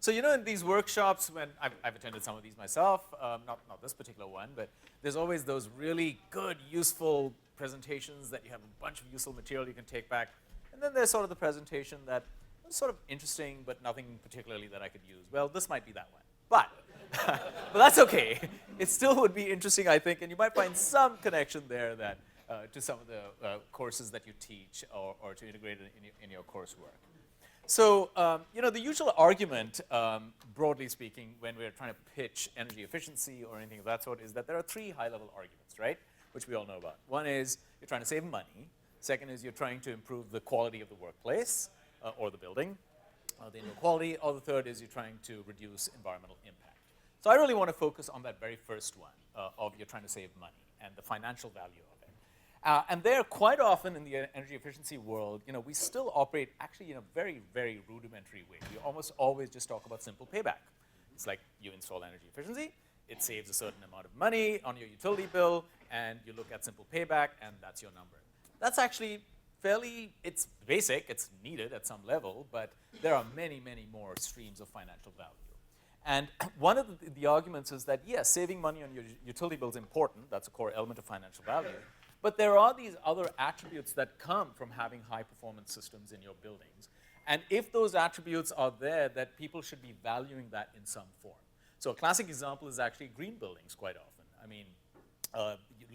So in these workshops, when I've attended some of these myself, not this particular one, but there's always those really good, useful presentations that you have a bunch of useful material you can take back. And then there's sort of the presentation that was sort of interesting, but nothing particularly that I could use. Well, this might be that one. But that's okay. It still would be interesting, I think, and you might find some connection there that to some of the courses that you teach or to integrate it in your coursework. So, the usual argument, broadly speaking, when we're trying to pitch energy efficiency or anything of that sort is that there are three high-level arguments, right, which we all know about. One is you're trying to save money. Second is you're trying to improve the quality of the workplace or the building, the indoor quality. Or the third is you're trying to reduce environmental impact. So I really want to focus on that very first one of you're trying to save money and the financial value of it. And there, quite often in the energy efficiency world, we still operate actually in a very, very rudimentary way. We almost always just talk about simple payback. It's like you install energy efficiency, it saves a certain amount of money on your utility bill, and you look at simple payback, and that's your number. That's actually it's basic, it's needed at some level, but there are many, many more streams of financial value. And one of the arguments is that, yes, saving money on your utility bill is important. That's a core element of financial value. But there are these other attributes that come from having high-performance systems in your buildings. And if those attributes are there, that people should be valuing that in some form. So a classic example is actually green buildings quite often. I mean,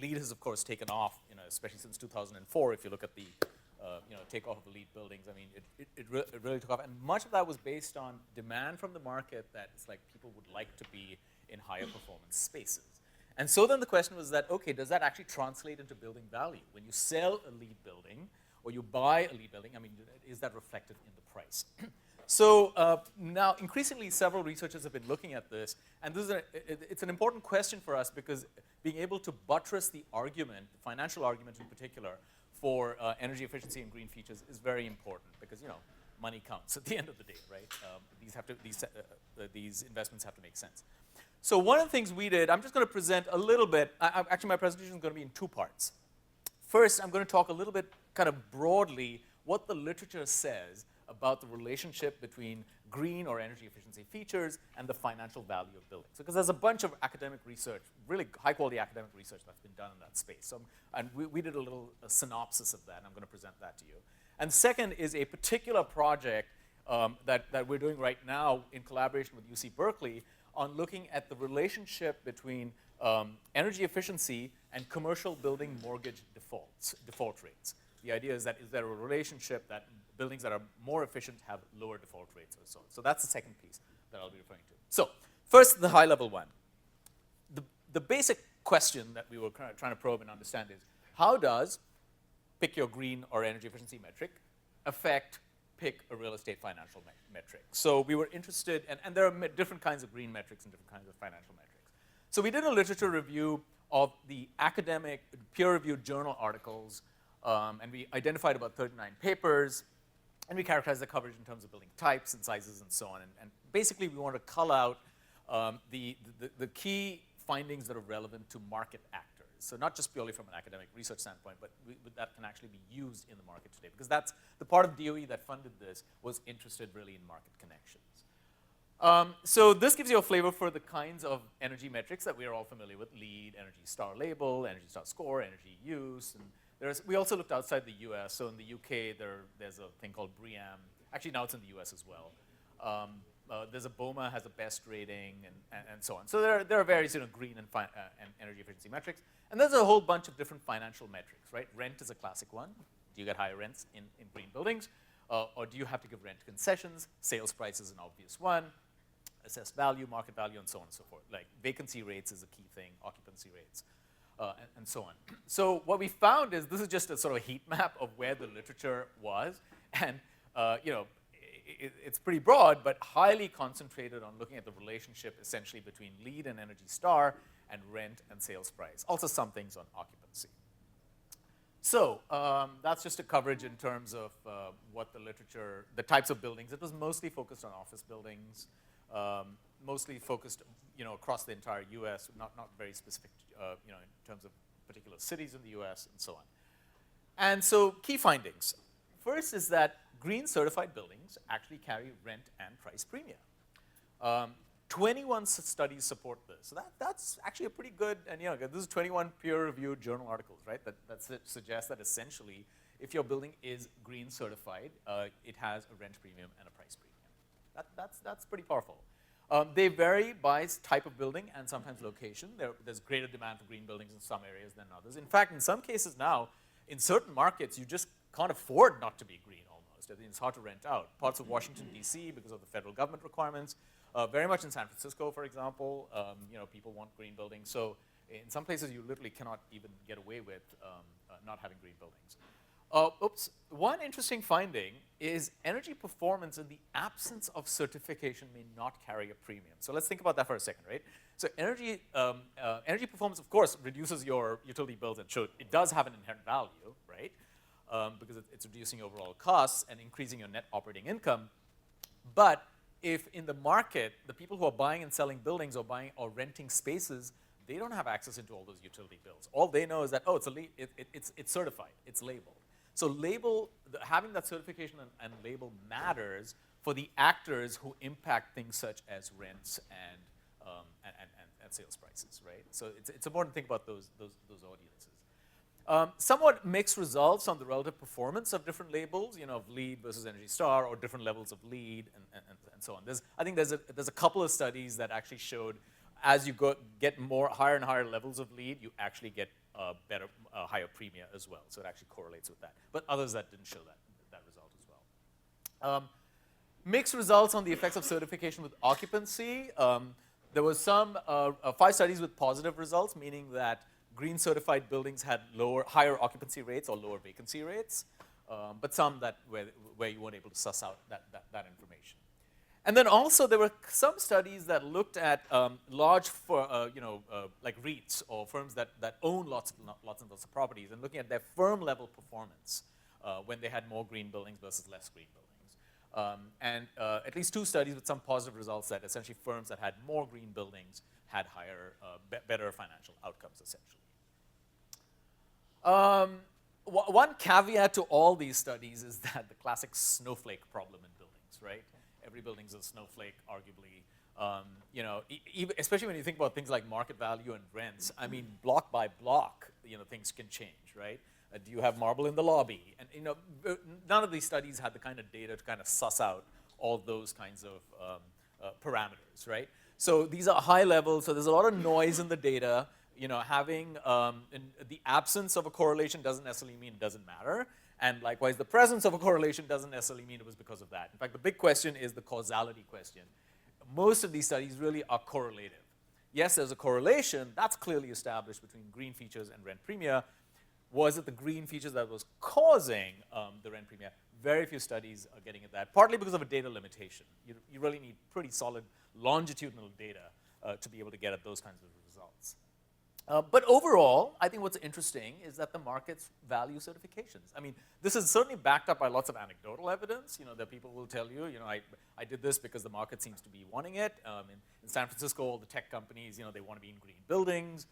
LEED has, of course, taken off, especially since 2004. If you look at the takeoff of the LEED buildings, I mean, it really took off. And much of that was based on demand from the market that it's like people would like to be in higher performance spaces. And so then the question was that, okay, does that actually translate into building value? When you sell a LEED building or you buy a LEED building, I mean, is that reflected in the price? So now increasingly several researchers have been looking at this, and it's an important question for us because being able to buttress the argument, the financial argument in particular, for energy efficiency and green features is very important because money counts at the end of the day, right? These investments have to make sense. So one of the things we did, I'm just going to present a little bit. Actually, my presentation is going to be in two parts. First, I'm going to talk a little bit kind of broadly what the literature says about the relationship between green or energy efficiency features and the financial value of buildings. Because there's a bunch of academic research, really high-quality academic research that's been done in that space. So, and we did a little synopsis of that, and I'm going to present that to you. And second is a particular project that we're doing right now in collaboration with UC Berkeley on looking at the relationship between energy efficiency and commercial building mortgage default rates. The idea is there a relationship that buildings that are more efficient have lower default rates or so. So that's the second piece that I'll be referring to. So first, the high-level one. The basic question that we were trying to probe and understand is, how does pick your green or energy efficiency metric affect pick a real estate financial metric? So we were interested, and there are different kinds of green metrics and different kinds of financial metrics. So we did a literature review of the academic peer-reviewed journal articles, and we identified about 39 papers, and we characterized the coverage in terms of building types and sizes and so on. And basically, we want to cull out the key findings that are relevant to market actors. So not just purely from an academic research standpoint, but that can actually be used in the market today. Because that's the part of DOE that funded this was interested really in market connections. So this gives you a flavor for the kinds of energy metrics that we are all familiar with: LEED, Energy Star label, Energy Star score, energy use. And we also looked outside the US. So in the UK, there's a thing called BREEAM. Actually, now it's in the US as well. There's a BOMA has a best rating and so on. So there are various green and energy efficiency metrics. And there's a whole bunch of different financial metrics, right? Rent is a classic one. Do you get higher rents in green buildings? Or do you have to give rent concessions? Sales price is an obvious one. Assessed value, market value, and so on and so forth. Like vacancy rates is a key thing, occupancy rates, and so on. So what we found is this is just a sort of heat map of where the literature was. And it's pretty broad, but highly concentrated on looking at the relationship essentially between LEED and Energy Star and rent and sales price. Also some things on occupancy. So that's just a coverage in terms of what the literature, the types of buildings. It was mostly focused on office buildings, mostly focused across the entire US, not very specific in terms of particular cities in the US and so on. And so key findings. First is that green certified buildings actually carry rent and price premia. 21 studies support this. So that's actually a pretty good, and this is 21 peer-reviewed journal articles, right? That suggests that essentially, if your building is green certified, it has a rent premium and a price premium. That's pretty powerful. They vary by type of building and sometimes location. There's greater demand for green buildings in some areas than others. In fact, in some cases now, in certain markets, you just can't afford not to be green almost. I think it's hard to rent out. Parts of Washington, D.C., because of the federal government requirements, very much in San Francisco, for example, people want green buildings. So in some places, you literally cannot even get away with not having green buildings. One interesting finding is energy performance in the absence of certification may not carry a premium. So let's think about that for a second, right? So energy performance, of course, reduces your utility bills, and so it does have an inherent value, right? Because it's reducing overall costs and increasing your net operating income. But if in the market, the people who are buying and selling buildings or buying or renting spaces, they don't have access into all those utility bills. All they know is that, oh, it's certified, it's labeled. So having that certification and label matters for the actors who impact things such as rents and sales prices, right? So it's important to think about those audiences. Somewhat mixed results on the relative performance of different labels, of LEED versus Energy Star, or different levels of LEED, and so on. I think there's a couple of studies that actually showed as you get higher and higher levels of LEED, you actually get higher premia as well. So it actually correlates with that. But others that didn't show that result as well. Mixed results on the effects of certification with occupancy. There was 5 studies with positive results, meaning that green certified buildings had higher occupancy rates or lower vacancy rates, but some where you weren't able to suss out that information. And then also there were some studies that looked at large, like REITs or firms that own lots and lots of properties, and looking at their firm level performance when they had more green buildings versus less green buildings. And at least 2 studies with some positive results that essentially firms that had more green buildings had higher, better financial outcomes, essentially. One caveat to all these studies is that the classic snowflake problem in buildings, right? Every building's a snowflake, arguably. Especially when you think about things like market value and rents. I mean, block by block, things can change, right? Do you have marble in the lobby? And none of these studies had the kind of data to kind of suss out all those kinds of parameters, right? So these are high level, so there's a lot of noise in the data. Having the absence of a correlation doesn't necessarily mean it doesn't matter. And likewise, the presence of a correlation doesn't necessarily mean it was because of that. In fact, the big question is the causality question. Most of these studies really are correlative. Yes, there's a correlation. That's clearly established between green features and rent premia. Was it the green features that was causing the rent premia? Very few studies are getting at that, partly because of a data limitation. You really need pretty solid longitudinal data to be able to get at those kinds of results. But overall, I think what's interesting is that the markets value certifications. I mean, this is certainly backed up by lots of anecdotal evidence, that people will tell you, I did this because the market seems to be wanting it. In San Francisco, all the tech companies, they want to be in green buildings.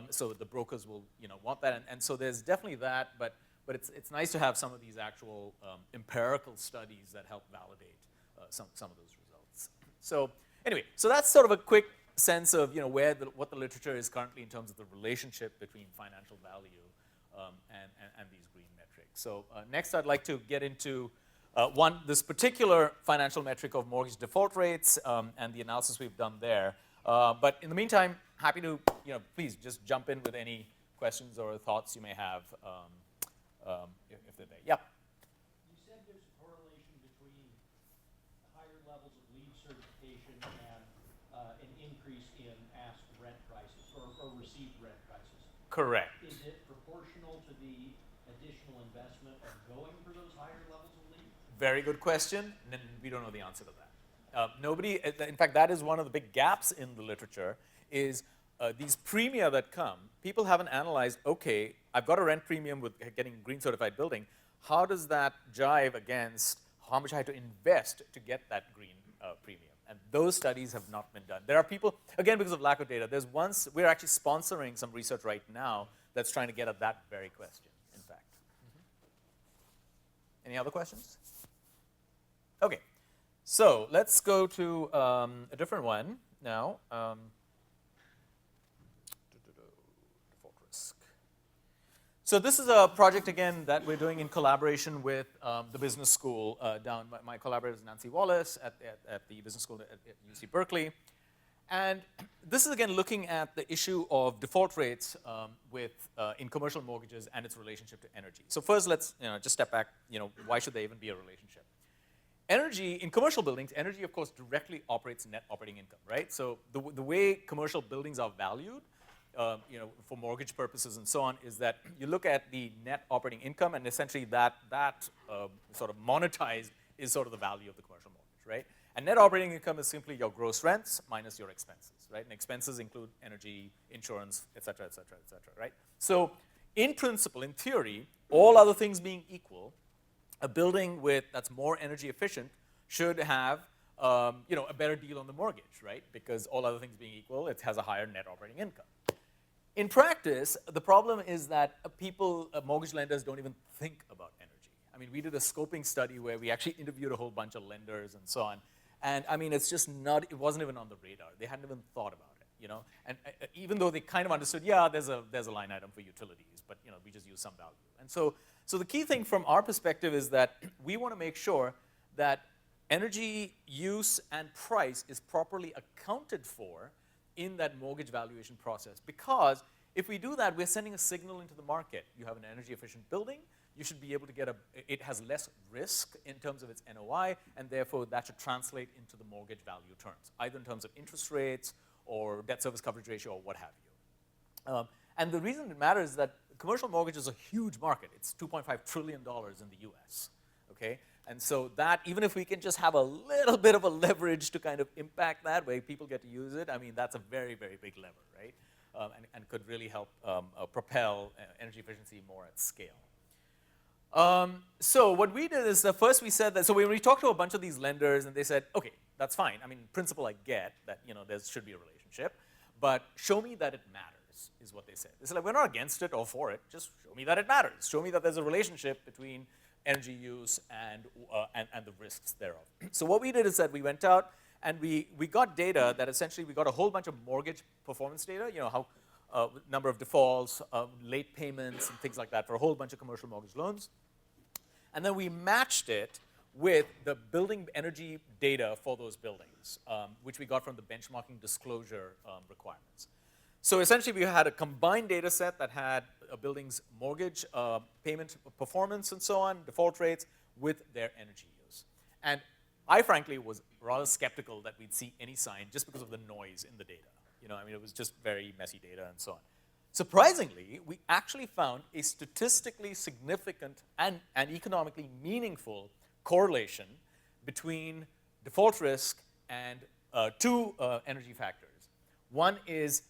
So the brokers will, want that. And so there's definitely that, but it's nice to have some of these actual empirical studies that help validate some of those results. So anyway, so that's sort of a quick sense of what the literature is currently in terms of the relationship between financial value and these green metrics. So next, I'd like to get into this particular financial metric of mortgage default rates and the analysis we've done there. But in the meantime, happy to please just jump in with any questions or thoughts you may have if they're there. Yeah. You said there's a correlation between higher levels of LEED certification and an increase in asked rent prices or received rent prices. Correct. Is it proportional to the additional investment of going for those higher levels of LEED? Very good question. And we don't know the answer to that. In fact, that is one of the big gaps in the literature is these premia that come, people haven't analyzed, okay, I've got a rent premium with getting a green certified building. How does that jive against how much I had to invest to get that green premium? And those studies have not been done. There are people, again, because of lack of data, we're actually sponsoring some research right now that's trying to get at that very question, in fact. Any other questions? Okay. So let's go to a different one now. Default risk. So this is a project, again, that we're doing in collaboration with the business school down. My collaborator is Nancy Wallace at the business school at UC Berkeley. And this is, again, looking at the issue of default rates in commercial mortgages and its relationship to energy. So first, let's just step back. Why should there even be a relationship? Energy, in commercial buildings, energy, of course, directly operates net operating income, right? So the way commercial buildings are valued, for mortgage purposes and so on, is that you look at the net operating income, and essentially that sort of monetized is sort of the value of the commercial mortgage, right? And net operating income is simply your gross rents minus your expenses, right? And expenses include energy, insurance, et cetera, right? So in principle, in theory, all other things being equal, a building that's more energy efficient should have a better deal on the mortgage, right? Because all other things being equal, it has a higher net operating income. In practice, the problem is that mortgage lenders don't even think about energy. I mean, we did a scoping study where we actually interviewed a whole bunch of lenders and so on. And I mean, it wasn't even on the radar. They hadn't even thought about it, And even though they kind of understood, yeah, there's a line item for utilities, but we just use some value. And so the key thing from our perspective is that we want to make sure that energy use and price is properly accounted for in that mortgage valuation process. Because if we do that, we're sending a signal into the market. You have an energy efficient building, you should be able to it has less risk in terms of its NOI, and therefore that should translate into the mortgage value terms, either in terms of interest rates or debt service coverage ratio or what have you. And the reason it matters is that commercial mortgage is a huge market. It's $2.5 trillion in the US, okay? And so that, even if we can just have a little bit of a leverage to kind of impact that way, people get to use it, I mean, that's a very, very big lever, right? And could really help propel energy efficiency more at scale. So what we did is first we said that, so when we talked to a bunch of these lenders and they said, okay, that's fine. I mean, in principle, I get that, there should be a relationship, but show me that it matters, is what they said. They said, like, we're not against it or for it, just show me that it matters. Show me that there's a relationship between energy use and the risks thereof. So what we did is that we went out and we got data that essentially we got a whole bunch of mortgage performance data, how number of defaults, late payments, and things like that for a whole bunch of commercial mortgage loans. And then we matched it with the building energy data for those buildings, which we got from the benchmarking disclosure requirements. So essentially, we had a combined data set that had a building's mortgage payment performance and so on, default rates, with their energy use. And I, frankly, was rather skeptical that we'd see any sign just because of the noise in the data. I mean, it was just very messy data and so on. Surprisingly, we actually found a statistically significant and economically meaningful correlation between default risk and two energy factors. One is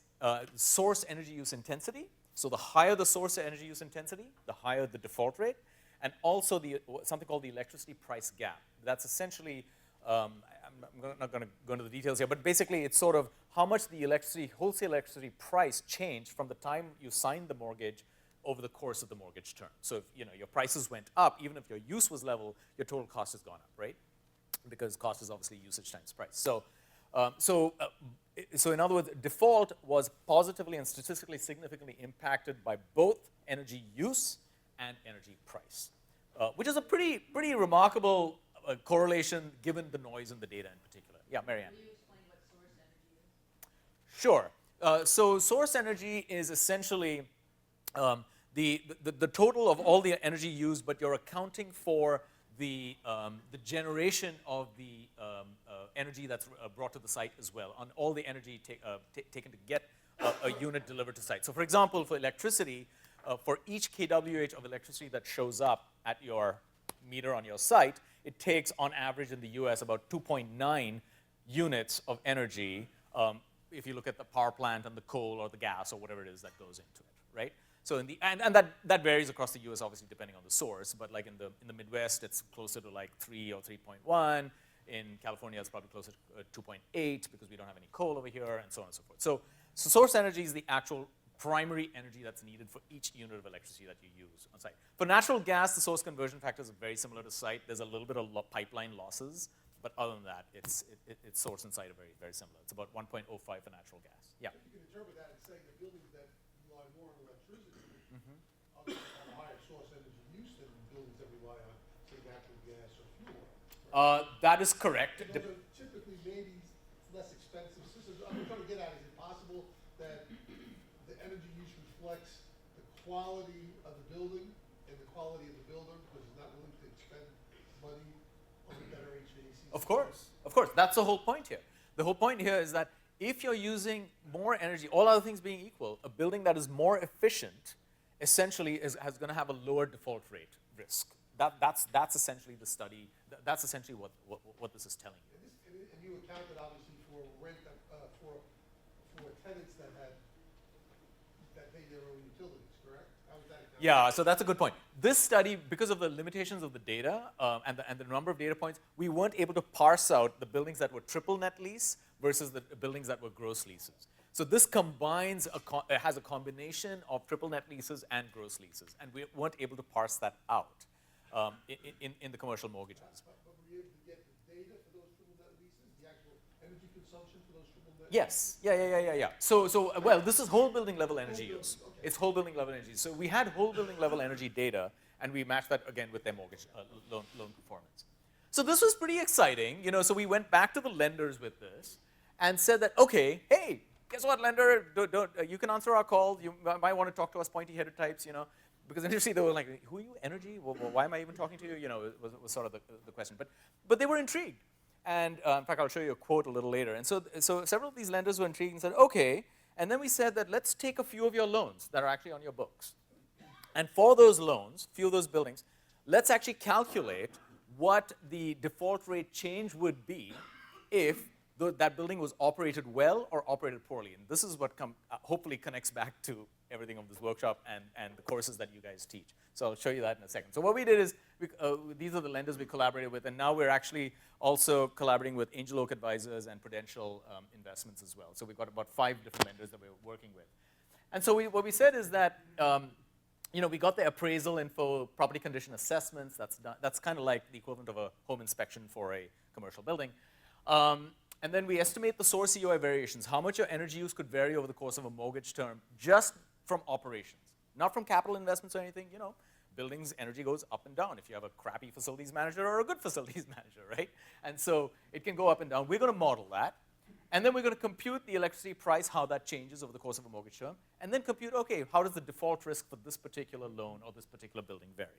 source energy use intensity. So the higher the source energy use intensity, the higher the default rate, and also something called the electricity price gap. That's essentially, I'm not going to go into the details here, but basically it's sort of how much the wholesale electricity price changed from the time you signed the mortgage over the course of the mortgage term. So if your prices went up, even if your use was level, your total cost has gone up, right? Because cost is obviously usage times price. So in other words, default was positively and statistically significantly impacted by both energy use and energy price, which is a pretty remarkable correlation given the noise in the data in particular. Yeah, Marianne. Can you explain what source energy is? Sure. So source energy is essentially the total of all the energy used, but you're accounting for the generation of the energy that's brought to the site as well, on all the energy taken to get a unit delivered to site. So for example, for electricity, for each kWh of electricity that shows up at your meter on your site, it takes on average in the US about 2.9 units of energy if you look at the power plant and the coal or the gas or whatever it is that goes into it, right? So and that varies across the US obviously depending on the source, but like in the Midwest it's closer to like 3 or 3.1. In California it's probably closer to 2.8 because we don't have any coal over here and so on and so forth. So source energy is the actual primary energy that's needed for each unit of electricity that you use on site. For natural gas, the source conversion factors are very similar to site. There's a little bit of pipeline losses But other than that, its source and site are very, very similar. It's about 1.05 for natural gas. Yeah. You can interpret that as saying that buildings that rely more on electricity are going to have a higher source energy use than buildings that rely on, say, natural gas or fuel oil. That is correct. And those are typically maybe less expensive systems. I'm trying to get at, is it possible that the energy use reflects the quality of the building and the quality of the builder because he's not willing to expend money on a better HVAC? Of course, of course. That's the whole point here. The whole point here is that if you're using more energy, all other things being equal, a building that is more efficient essentially is going to have a lower default rate risk. That's essentially the study. That's essentially what this is telling you. And you accounted obviously for rent for tenants that pay their own utilities, correct? How was that accounted? Yeah, so that's a good point. This study, because of the limitations of the data and the number of data points, we weren't able to parse out the buildings that were triple net lease versus the buildings that were gross leases. So this combines, has a combination of triple net leases and gross leases, and we weren't able to parse that out in the commercial mortgages. But were you able to get the data for those triple net leases, the actual energy consumption for those triple net Yes, yeah. So well, this is whole building level energy use. Okay. It's whole building level energy. So we had whole building level energy data, and we matched that again with their mortgage loan performance. So this was pretty exciting, so we went back to the lenders with this and said that, okay, hey, guess what, lender, you can answer our call. You might want to talk to us pointy-headed types, because initially they were like, who are you, energy? Well, why am I even talking to you? Was sort of the question. But they were intrigued. And in fact, I'll show you a quote a little later. And so several of these lenders were intrigued and said, okay. And then we said that let's take a few of your loans that are actually on your books. And for those loans, few of those buildings, let's actually calculate what the default rate change would be if that building was operated well or operated poorly. And this is what hopefully connects back to everything of this workshop and the courses that you guys teach. So I'll show you that in a second. So what we did is, these are the lenders we collaborated with, and now we're actually also collaborating with Angel Oak Advisors and Prudential Investments as well. So we've got about 5 different lenders that we're working with. And so what we said is that, we got the appraisal info, property condition assessments. That's kind of like the equivalent of a home inspection for a commercial building. And then we estimate the source EOI variations, how much your energy use could vary over the course of a mortgage term just from operations, not from capital investments or anything. Buildings' energy goes up and down if you have a crappy facilities manager or a good facilities manager, right? And so it can go up and down. We're going to model that. And then we're going to compute the electricity price, how that changes over the course of a mortgage term. And then compute, okay, how does the default risk for this particular loan or this particular building vary?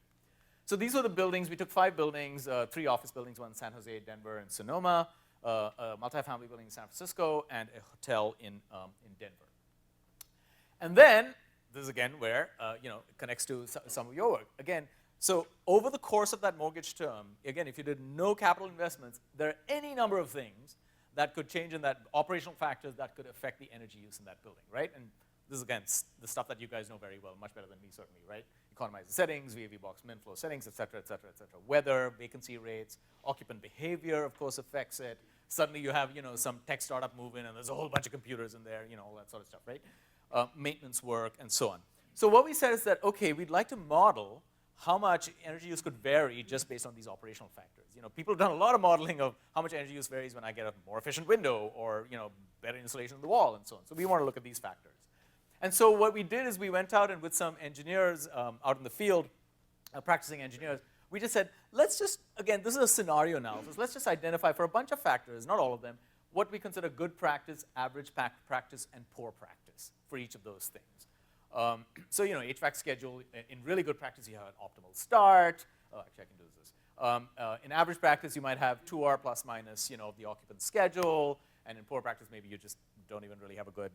So these were the buildings. We took 5 buildings, 3 office buildings, one in San Jose, Denver, and Sonoma, a multifamily building in San Francisco, and a hotel in Denver. And then, this is again where it connects to some of your work. Again, so over the course of that mortgage term, again, if you did no capital investments, there are any number of things that could change in that, operational factors that could affect the energy use in that building, right? And this is, again, the stuff that you guys know very well, much better than me, certainly, right? Economize the settings, VAV box min flow settings, et cetera, et cetera, et cetera. Weather, vacancy rates, occupant behavior, of course, affects it. Suddenly you have, some tech startup move in and there's a whole bunch of computers in there, all that sort of stuff, right? Maintenance work, and so on. So what we said is that, okay, we'd like to model how much energy use could vary just based on these operational factors. People have done a lot of modeling of how much energy use varies when I get a more efficient window or, better insulation of the wall and so on. So we want to look at these factors. And so what we did is we went out and with some engineers out in the field, practicing engineers, we just said, let's just, again, this is a scenario analysis. Let's just identify for a bunch of factors, not all of them, what we consider good practice, average practice, and poor practice for each of those things. So, HVAC schedule, in really good practice, you have an optimal start. Oh, actually, I can do this. In average practice, you might have 2R plus minus, the occupant schedule. And in poor practice, maybe you just don't even really have a good,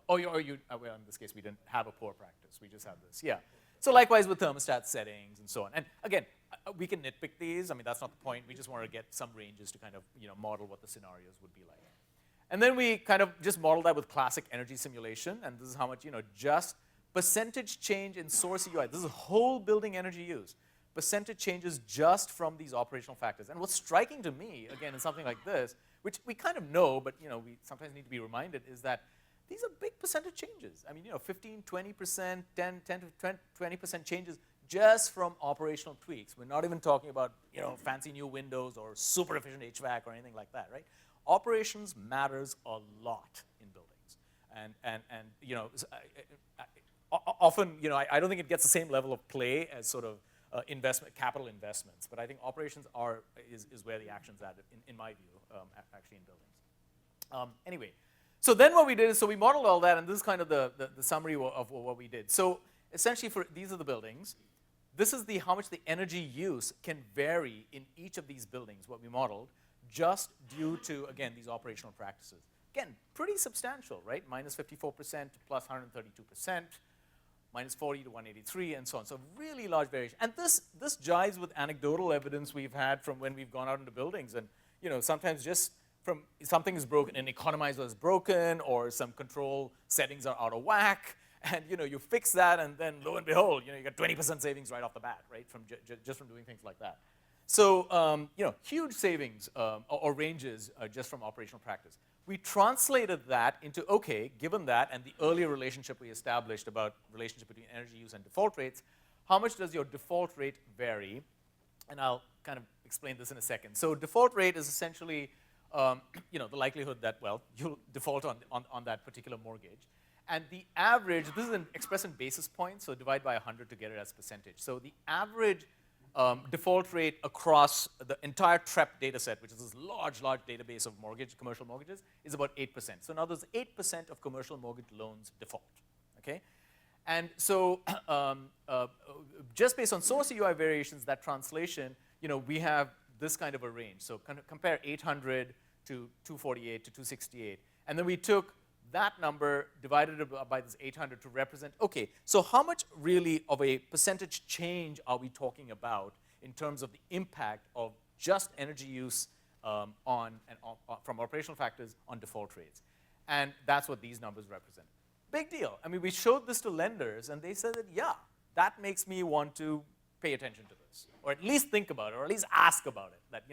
well, in this case, we didn't have a poor practice. We just have this, yeah. So likewise with thermostat settings and so on. And again, we can nitpick these. I mean, that's not the point. We just want to get some ranges to kind of, model what the scenarios would be like. And then we kind of just model that with classic energy simulation. And this is how much, just percentage change in source EOI. This is whole building energy use. Percentage changes just from these operational factors. And what's striking to me, again, in something like this, which we kind of know, but we sometimes need to be reminded, is that these are big percentage changes. I mean, 15, 20%, 10 to 20% changes just from operational tweaks. We're not even talking about fancy new windows or super efficient HVAC or anything like that, right? Operations matters a lot in buildings, and often I don't think it gets the same level of play as sort of capital investments, but I think operations is where the action's at in my view, actually in buildings. Anyway, so then what we did is, so we modeled all that, and this is kind of the summary of what we did. So essentially, these are the buildings. This is how much the energy use can vary in each of these buildings, what we modeled, just due to, again, these operational practices. Again, pretty substantial, right? Minus 54% to plus 132%, minus 40 to 183, and so on. So really large variation. And this jives with anecdotal evidence we've had from when we've gone out into buildings. And sometimes just from something is broken, an economizer is broken, or some control settings are out of whack, and you fix that, and then lo and behold, you get 20% savings right off the bat, right, from just from doing things like that. So huge savings or ranges just from operational practice. We translated that into, okay, given that and the earlier relationship we established about relationship between energy use and default rates, how much does your default rate vary? And I'll kind of explain this in a second. So default rate is essentially the likelihood that, well, you'll default on that particular mortgage. And the average, this is expressed in basis points, so divide by 100 to get it as percentage. So the average default rate across the entire TREP data set, which is this large database of commercial mortgages, is about 8%. So now there's 8% of commercial mortgage loans default, okay? And so just based on source EUI variations, that translation, we have this kind of a range. So compare 800 to 248 to 268. And then we took that number, divided by this 800 to represent, okay, so how much really of a percentage change are we talking about in terms of the impact of just energy use from operational factors on default rates? And that's what these numbers represent. Big deal. I mean, we showed this to lenders, and they said that, yeah, that makes me want to pay attention to this, or at least think about it, or at least ask about it. That,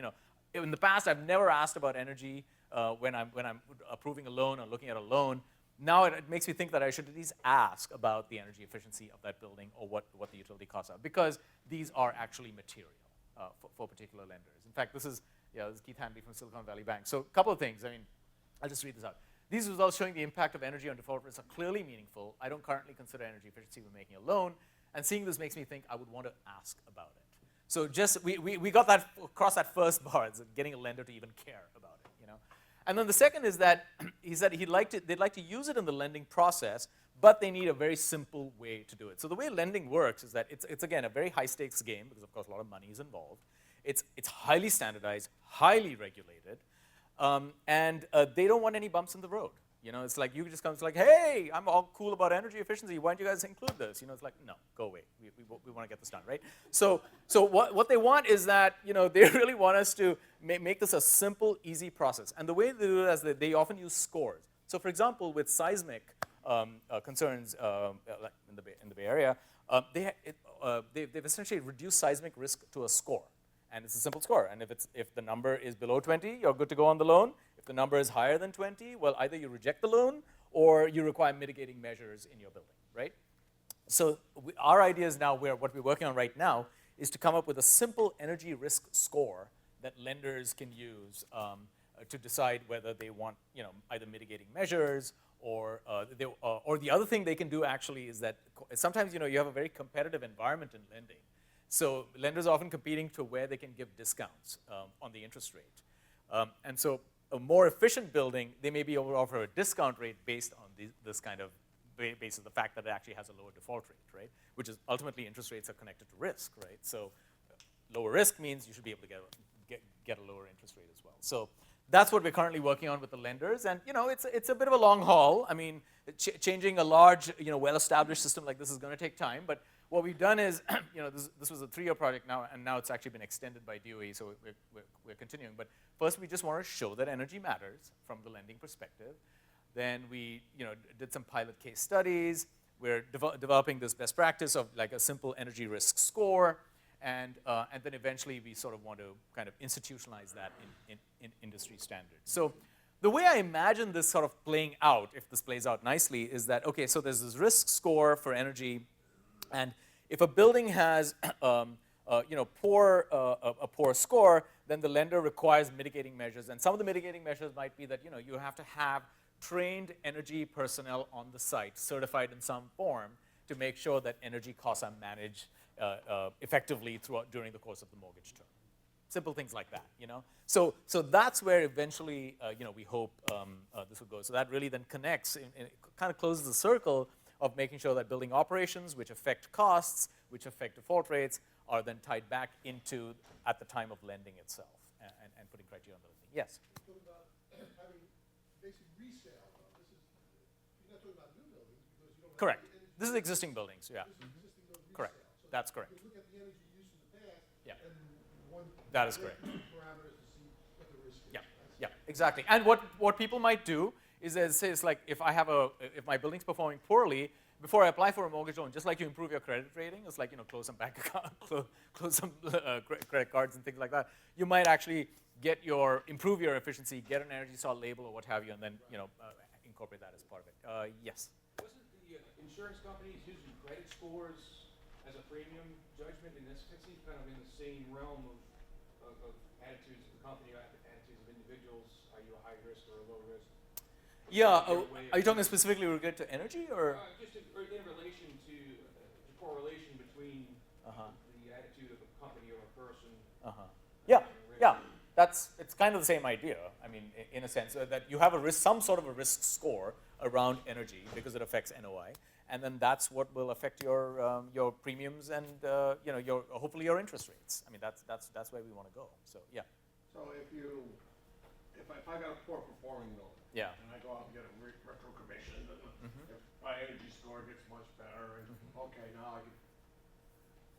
in the past, I've never asked about energy when I'm approving a loan or looking at a loan. Now it makes me think that I should at least ask about the energy efficiency of that building or what the utility costs are, because these are actually material for particular lenders. In fact, this is Keith Handley from Silicon Valley Bank. So a couple of things. I mean, I'll just read this out. These results showing the impact of energy on default rates are clearly meaningful. I don't currently consider energy efficiency when making a loan, and seeing this makes me think I would want to ask about it. So just we got that across that first bar, it's getting a lender to even care about it, And then the second is that he said they'd like to use it in the lending process, but they need a very simple way to do it. So the way lending works is that it's again a very high stakes game, because of course a lot of money is involved. It's highly standardized, highly regulated, and they don't want any bumps in the road. It's like you just come, it's like, hey, I'm all cool about energy efficiency. Why don't you guys include this? It's like, no, go away. We want to get this done, right? So what they want is that, they really want us to make this a simple, easy process. And the way they do it is that they often use scores. So for example, with seismic concerns like in the Bay Area, they've essentially reduced seismic risk to a score. And it's a simple score. And if the number is below 20, you're good to go on the loan. If the number is higher than 20, well, either you reject the loan or you require mitigating measures in your building, right? So our idea is now, what we're working on right now is to come up with a simple energy risk score that lenders can use to decide whether they want, either mitigating measures or the other thing they can do actually is that sometimes, you have a very competitive environment in lending. So lenders are often competing to where they can give discounts on the interest rate. And so a more efficient building, they may be able to offer a discount rate based on this kind of basis, the fact that it actually has a lower default rate, right? Which is ultimately interest rates are connected to risk, right? So lower risk means you should be able to get a lower interest rate as well. So that's what we're currently working on with the lenders. And it's a bit of a long haul. I mean, changing a large, well-established system like this is going to take time. But what we've done is, this was a 3-year project now, and now it's actually been extended by DOE, so we're continuing. But first, we just want to show that energy matters from the lending perspective. Then we, did some pilot case studies. We're developing this best practice of like a simple energy risk score, and then eventually we sort of want to kind of institutionalize that in industry standards. So the way I imagine this sort of playing out, if this plays out nicely, is that, okay, so there's this risk score for energy, and If a building has a poor score, then the lender requires mitigating measures. And some of the mitigating measures might be that you have to have trained energy personnel on the site, certified in some form, to make sure that energy costs are managed effectively during the course of the mortgage term. Simple things like that, So that's where eventually, we hope this will go. So that really then connects, and kind of closes the circle of making sure that building operations, which affect costs, which affect default rates, are then tied back into at the time of lending itself and putting criteria on the lending. Yes? What about having basic resale, though? You're not talking about new buildings because you don't have Correct. the energy. This is existing buildings, yeah. This is existing building Correct. resale. So That's correct. You can look at the energy use in the past Yeah. and one That is correct. parameters to see what the risk is. Yeah, yeah, exactly. And what people might do is say it's like if my building's performing poorly, before I apply for a mortgage loan, just like you improve your credit rating, it's like close some bank account, close some credit cards and things like that. You might actually improve your efficiency, get an Energy Star label or what have you, and then incorporate that as part of it. Yes. Wasn't the insurance companies using credit scores as a premium judgment? And this seems kind of in the same realm of attitudes of the company, attitudes of individuals. Are you a high risk or a low risk? Yeah. Are you talking specifically related to energy or? Just in relation to the correlation between the attitude of a company or a person. Yeah. Yeah. It's kind of the same idea. I mean, in a sense, that you have some sort of a risk score around energy because it affects NOI, and then that's what will affect your premiums and hopefully your interest rates. I mean, that's where we want to go. So yeah. So if I got a poor performing building, Yeah. and I go out and get a retro commission, and if my energy score gets much better, and okay, now I can.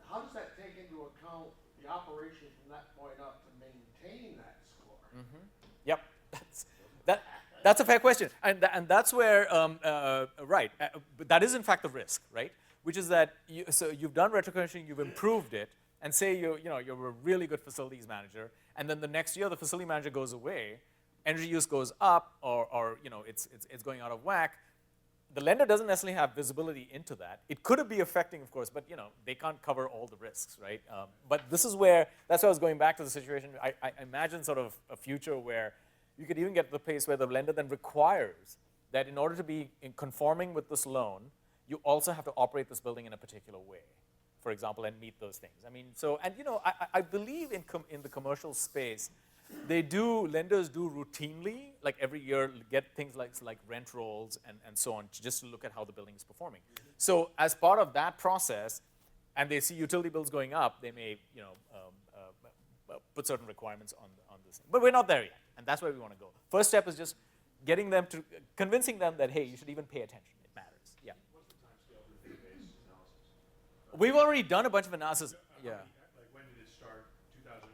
How does that take into account the operation from that point up to maintain that score? Yep, that's a fair question, and that's where right. But that is in fact the risk, right? Which is that you've done retrocommissioning, you've improved it, and say you're a really good facilities manager, and then the next year the facility manager goes away, energy use goes up, or it's going out of whack. The lender doesn't necessarily have visibility into that. It could be affecting, of course, but they can't cover all the risks, right? But that's why I was going back to the situation. I imagine sort of a future where you could even get to the place where the lender then requires that in order to be conforming with this loan, you also have to operate this building in a particular way, for example, and meet those things. I mean, I believe in the commercial space, lenders do routinely, like every year, get things like rent rolls and so on, just to look at how the building is performing. So as part of that process, and they see utility bills going up, they may put certain requirements on this thing. But we're not there yet, and that's where we want to go. First step is just convincing them that, hey, you should even pay attention. It matters. Yeah. What's the time scale for the database analysis? We've already done a bunch of analysis. Yeah. Like when did it start? 2000?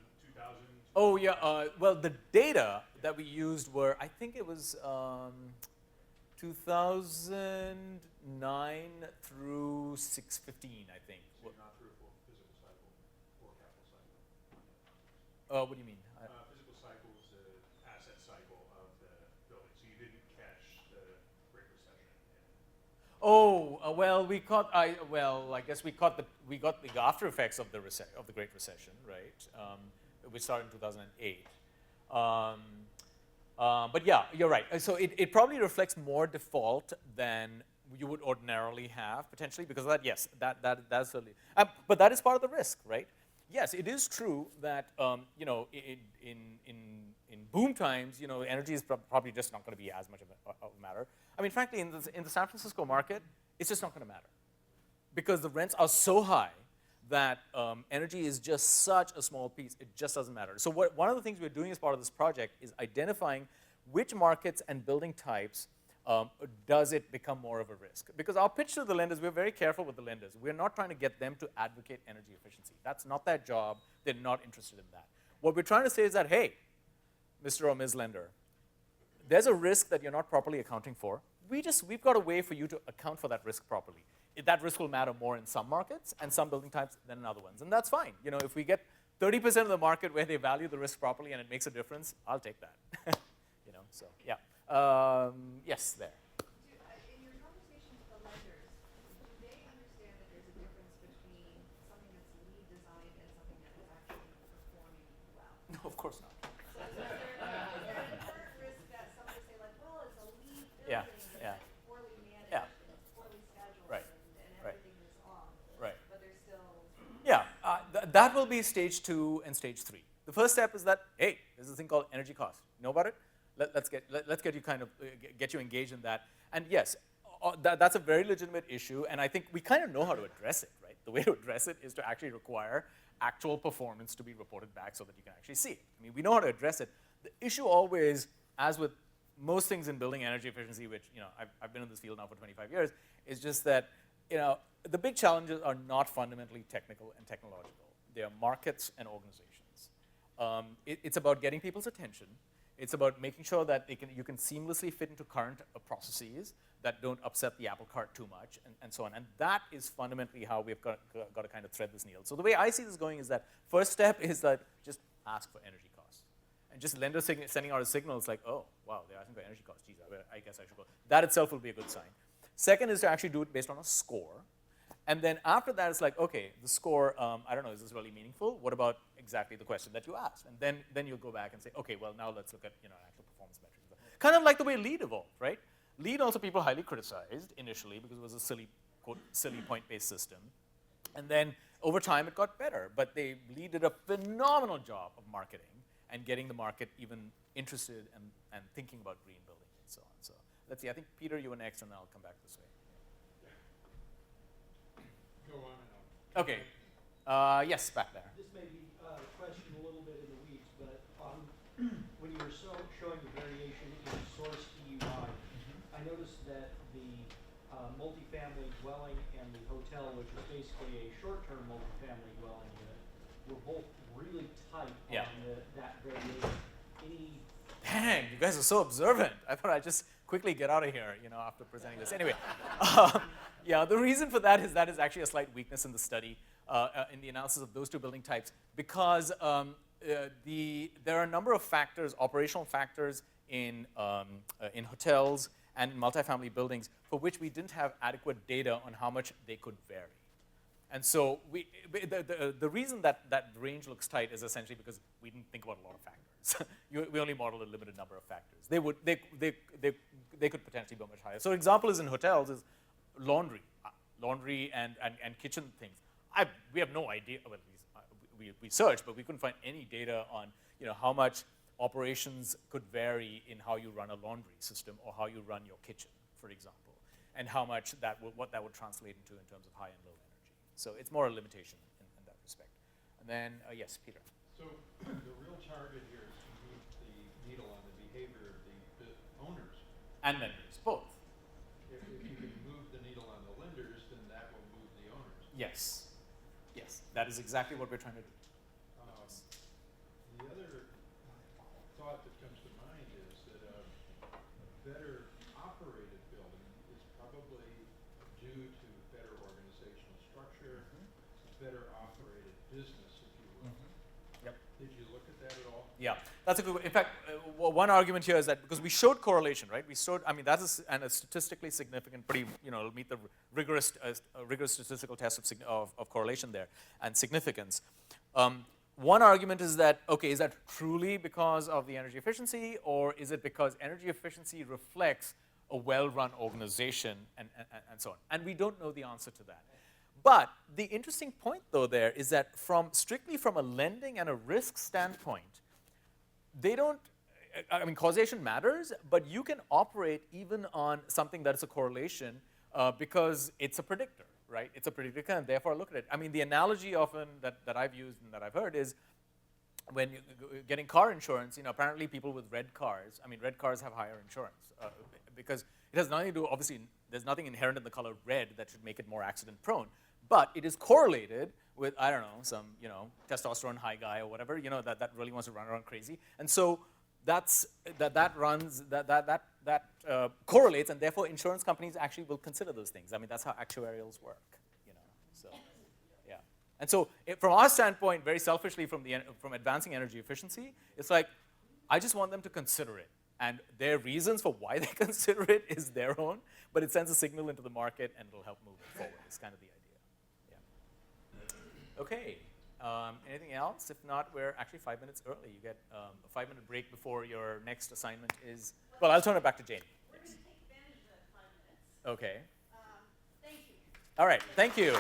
Oh, yeah. Well, the data that we used were, I think it was 2009 through 615, I think. So you're not through a full physical cycle or capital cycle? What do you mean? Physical cycle is the asset cycle of the building. So you didn't catch the Great Recession. Well, I guess we got the after effects of the Great Recession, right? Which started in 2008. But yeah, you're right. So it probably reflects more default than you would ordinarily have, potentially, because of that, yes, that's certainly. But that is part of the risk, right? Yes, it is true that in boom times, energy is probably just not going to be as much of a matter. I mean, frankly, in the San Francisco market, it's just not going to matter because the rents are so high that energy is just such a small piece. It just doesn't matter. So one of the things we're doing as part of this project is identifying which markets and building types does it become more of a risk. Because our pitch to the lenders, we're very careful with the lenders. We're not trying to get them to advocate energy efficiency. That's not their job. They're not interested in that. What we're trying to say is that, hey, Mr. or Ms. Lender, there's a risk that you're not properly accounting for. We've got a way for you to account for that risk properly. That risk will matter more in some markets and some building types than in other ones. And that's fine. If we get 30% of the market where they value the risk properly and it makes a difference, I'll take that. So yeah. Yes, there. In your conversations with the lenders, do they understand that there's a difference between course not. So is there an inherent risk that somebody say like, well, it's a LEED building, Yeah, and yeah. it's poorly managed, Yeah. and it's poorly scheduled, Right, and right. everything is off. Right. But there's still, Yeah, that will be stage 2 and stage 3. The first step is that, hey, there's a thing called energy cost. You know about it? Let's get you kind of get you engaged in that. And yes, that's a very legitimate issue, and I think we kind of know how to address it, right? The way to address it is to actually require actual performance to be reported back so that you can actually see it. I mean, we know how to address it. The issue always, as with most things in building energy efficiency, which I've been in this field now for 25 years, is just that the big challenges are not fundamentally technical and technological. They are markets and organizations. It's about getting people's attention. It's about making sure that you can seamlessly fit into current processes that don't upset the apple cart too much, and so on. And that is fundamentally how we've got to kind of thread this needle. So the way I see this going is that first step is that just ask for energy costs. And just lenders sending out a signal, it's like, oh, wow, they're asking for energy costs. Geez, I guess I should go. That itself will be a good sign. Second is to actually do it based on a score. And then after that, it's like, okay, the score, I don't know, is this really meaningful? What about exactly the question that you asked? And then you'll go back and say, okay, well, now let's look at actual performance metrics. Kind of like the way LEED evolved, right? LEED also people highly criticized initially because it was a silly, quote, silly point-based system. And then over time, it got better. But LEED did a phenomenal job of marketing and getting the market even interested and thinking about green building and so on. So let's see, I think, Peter, you were next, and then I'll come back this way. Go on and on. Okay. Yes, back there. This may be a question a little bit in the weeds, but when you were showing the variation in source EUI, I noticed that the multifamily dwelling and the hotel, which is basically a short-term multifamily dwelling unit, were both really tight Yeah. on that variation. Any Dang, you guys are so observant. I thought I'd just quickly get out of here, after presenting this. Anyway, yeah, the reason for that is actually a slight weakness in the study, in the analysis of those two building types, because there are a number of factors, operational factors in hotels and in multifamily buildings for which we didn't have adequate data on how much they could vary. And so the reason that range looks tight is essentially because we didn't think about a lot of factors. We only modeled a limited number of factors. They could potentially go much higher. So an example is in hotels is laundry and kitchen things. We have no idea. Well, we searched, but we couldn't find any data on how much operations could vary in how you run a laundry system or how you run your kitchen, for example, and how much what that would translate into in terms of high and low energy. So it's more a limitation in that respect. And then yes, Peter. So the real target here is to move the needle on the behavior of the owners. And lenders, both. If you can move the needle on the lenders, then that will move the owners. Yes. Yes, that is exactly what we're trying to do. The other thought that comes to mind is that a better operated building is probably due to better organizational structure, better operated business, if you will. Yep. Did you look at that at all? Yeah, that's a good. In fact, one argument here is that because we showed correlation, right? That is a statistically significant, pretty, it'll meet the rigorous statistical test of correlation there and significance. One argument is that, okay, is that truly because of the energy efficiency, or is it because energy efficiency reflects a well-run organization and so on? And we don't know the answer to that. But the interesting point, though, there is that strictly from a lending and a risk standpoint, causation matters, but you can operate even on something that's a correlation because it's a predictor, right? It's a predictor, and therefore look at it. I mean, the analogy often that I've used and that I've heard is when you're getting car insurance, apparently people with red cars have higher insurance because it has nothing to do, obviously, there's nothing inherent in the color red that should make it more accident prone, but it is correlated with, I don't know, some, testosterone high guy or whatever, that really wants to run around crazy. And so that correlates, and therefore insurance companies actually will consider those things. I mean, that's how actuarials work, So, yeah. And so from our standpoint, very selfishly from advancing energy efficiency, it's like, I just want them to consider it. And their reasons for why they consider it is their own, but it sends a signal into the market and it'll help move it forward. It's kind of the idea. Yeah. Okay. Anything else? If not, we're actually 5 minutes early. You get a 5-minute break before your next assignment is. Well, I'll turn it back to Jane. We're going to take advantage of that 5 minutes. Okay. Thank you. All right. Thank you.